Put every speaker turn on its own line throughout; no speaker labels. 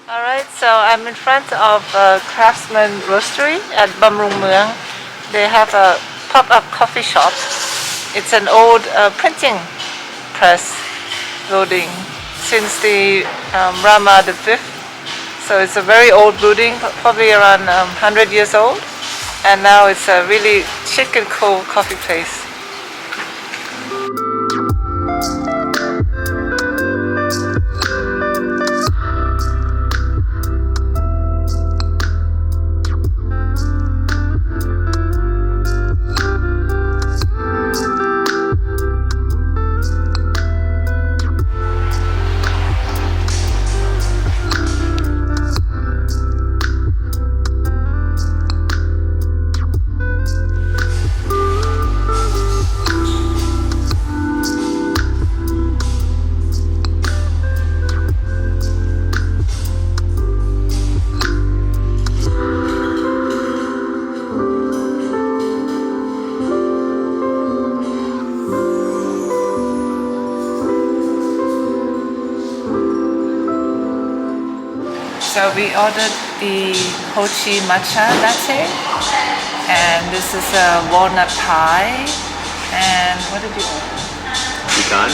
Alright, so I'm in front of Craftsman Roastery at Bumrungmuang. They have a pop-up coffee shop. It's an old printing press building since the Rama V. So it's a very old building, probably around 100 years old. And now it's a really chic and cool coffee place. So we ordered the Hochi matcha latte, and this is a walnut pie, and what did you order?
Pecan?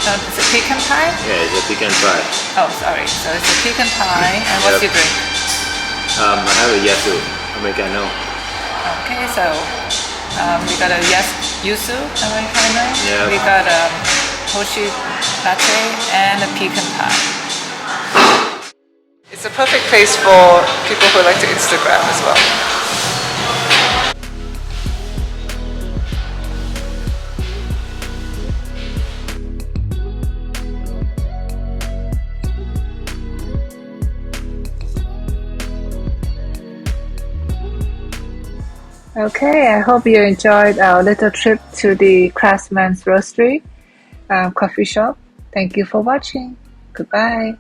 No, it's a pecan pie?
Yeah, it's a pecan pie.
Oh, sorry. So it's a pecan pie, and what's your drink?
I have a yasu, Americano.
Okay, so we got a yuzu Americano,
Yeah.
we got a Hochi latte, and a pecan pie. It's a perfect place for people who like to Instagram as well. Okay, I hope you enjoyed our little trip to the Craftsman's Roastery coffee shop. Thank you for watching. Goodbye.